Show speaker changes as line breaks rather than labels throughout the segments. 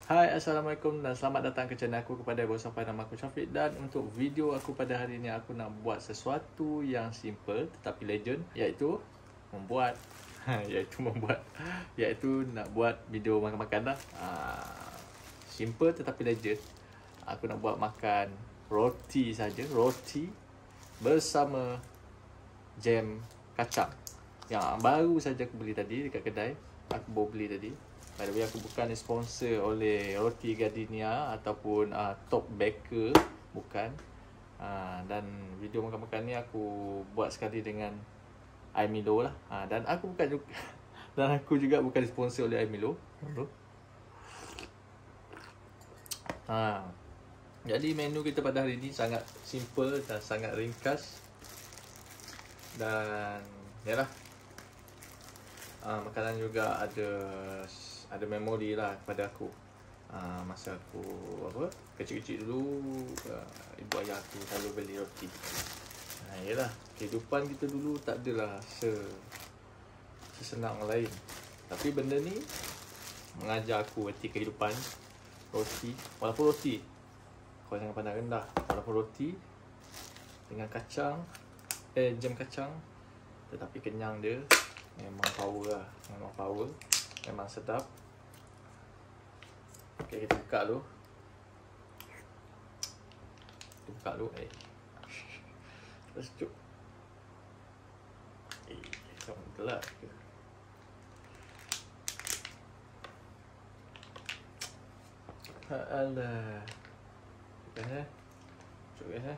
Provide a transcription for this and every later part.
Hai, Assalamualaikum dan selamat datang ke channel aku. Kepada bos sampai nama aku Syafiq. Dan untuk video aku pada hari ini, aku nak buat sesuatu yang simple tetapi legend, iaitu membuat iaitu nak buat video makan-makan lah. Simple tetapi legend. Aku nak buat makan roti saja, roti bersama jam kacang yang baru saja aku beli tadi dekat kedai. Aku baru beli tadi. By the way, aku bukan sponsor oleh Roti Gardenia ataupun Top Baker, bukan. Dan video makan-makan ni aku buat sekali dengan iMilo lah. Dan aku bukan juga dan aku juga bukan sponsor oleh iMilo. Jadi menu kita pada hari ini sangat simple dan sangat ringkas. Dan yalah, makanan juga ada memori lah kepada aku. Masa aku kecil-kecil dulu, ibu ayah aku selalu beli roti. Yalah, kehidupan kita dulu tak adalah sesenang lain. Tapi benda ni mengajar aku erti kehidupan. Roti, walaupun roti, kau jangan pandang rendah. Walaupun roti dengan kacang, jam kacang, tetapi kenyang dia memang power lah. Memang power, memang sedap. Okay, kita buka dulu. Kita sejuk. Kamu gelap ke? Alah. Sejuk ya.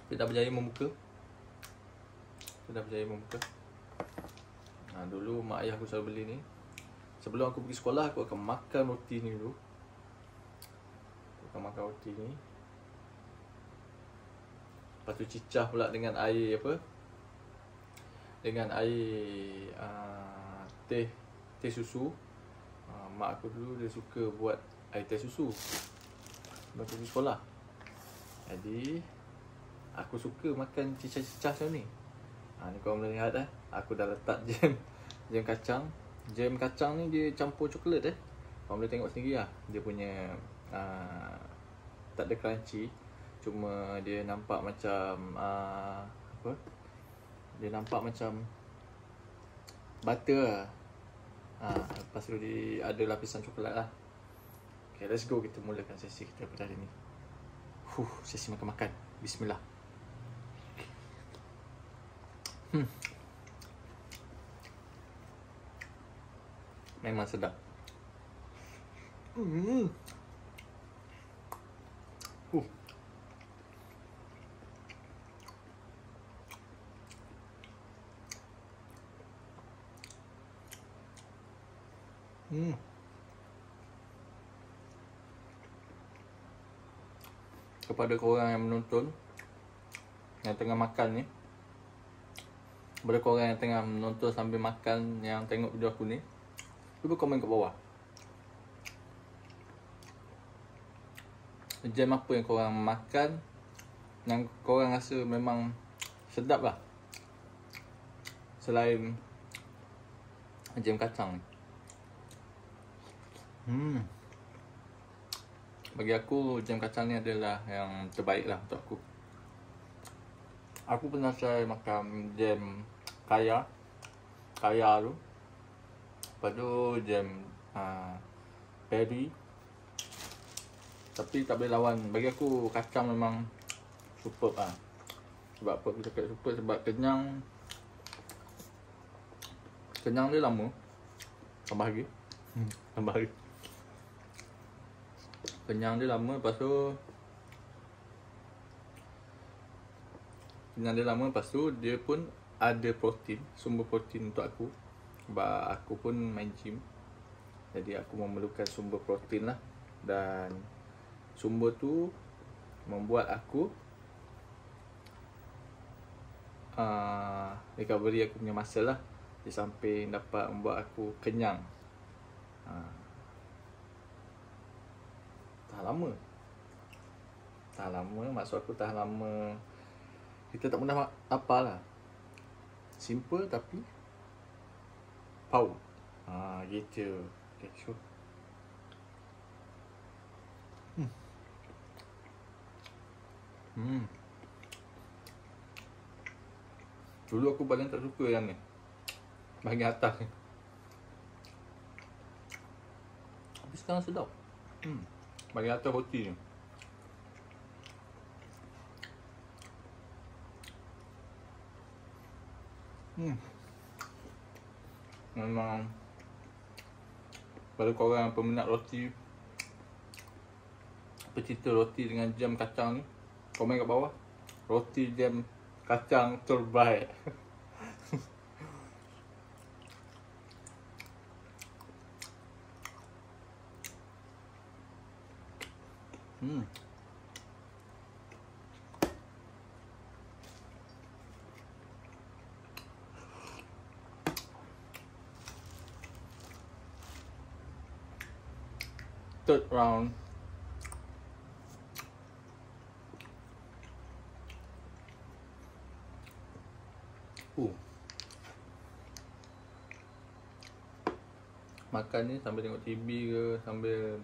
Kita berjaya membuka. Dulu mak ayah aku selalu beli ni. Sebelum aku pergi sekolah, aku akan makan roti ni dulu. Lepas tu cicah pula dengan air dengan air teh susu. Mak aku dulu dia suka buat air teh susu sebelum pergi sekolah. Jadi aku suka makan cicah-cicah macam ni. Ni korang boleh lihat aku dah letak jam kacang. Jam kacang ni dia campur coklat Korang boleh tengok sendiri lah. Dia punya tak ada crunchy. Cuma dia nampak macam dia nampak macam butter lah. Lepas tu dia ada lapisan coklat lah. Okay, let's go. Kita mulakan sesi kita pada hari ni. Sesi makan-makan. Bismillah. Memang sedap. Kepada korang yang menonton, yang tengah makan ni, kepada korang yang tengah menonton sambil makan, yang tengok video aku ni, cuba komen kat bawah jam apa yang korang makan yang korang rasa memang sedap lah, selain jam kacang ni. Bagi aku, jam kacang ni adalah yang terbaik lah untuk aku. Aku pernah try makan jam kaya tu. Lepas tu jam berry. Tapi tak boleh lawan. Bagi aku kacang memang superb lah. Sebab apa aku cakap superb? Sebab kenyang dia lama. Tambah lagi. Kenyang dia lama. Lepas tu dia pun ada protein, sumber protein untuk aku. Sebab aku pun main gym, jadi aku memerlukan sumber protein lah. Dan sumber tu membuat aku recovery aku punya muscle lah. Di samping dapat membuat aku kenyang. Tahan Tahan lama, maksud aku tahan lama. Kita tak mudah hafal lah. Simple tapi power. Gitu. Okay, sure. Dulu aku paling tak suka yang ni, bahagian atas ni. Tapi sekarang sedap. Bahagian atas roti ni. Memang pada korang peminat roti, pecinta roti dengan jam kacang ni, komen kat bawah. Roti jam kacang terbaik. Third round. Makan ni sambil tengok TV ke, sambil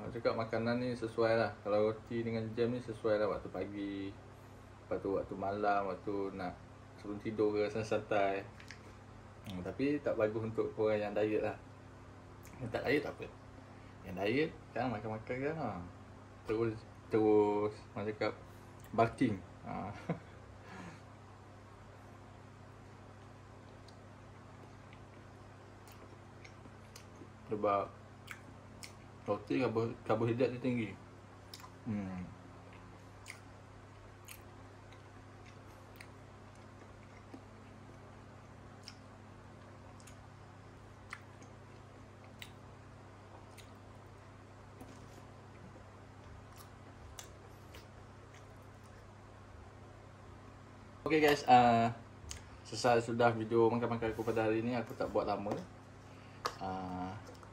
cakap makanan ni sesuai lah. Kalau roti dengan jam ni sesuai lah waktu pagi, waktu malam, waktu nak sebelum tidur ke, santai-santai. Tapi tak bagus untuk orang yang diet lah. Yang tak diet tak apa. Yang diet kan makan-makan kan terus macam cakap bulking. Sebab roti karbohidrat dia tinggi. Okay guys, selesai sudah video makan-makan aku pada hari ni. Aku tak buat lama.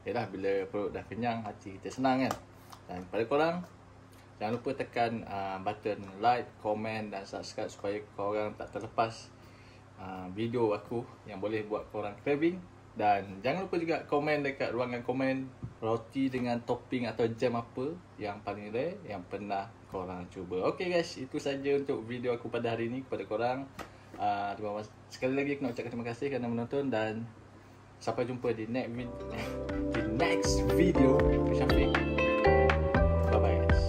Yalah, bila perut dah kenyang, hati kita senang kan. Dan pada korang, jangan lupa tekan button like, komen dan subscribe supaya korang tak terlepas video aku yang boleh buat korang craving. Dan jangan lupa juga komen dekat ruangan komen roti dengan topping atau jam apa yang paling rare yang pernah korang cuba. Okay guys, itu saja untuk video aku pada hari ni kepada korang. Sekali lagi aku nak ucapkan terima kasih kerana menonton dan sampai jumpa di next video. Syafiq. Bye bye guys.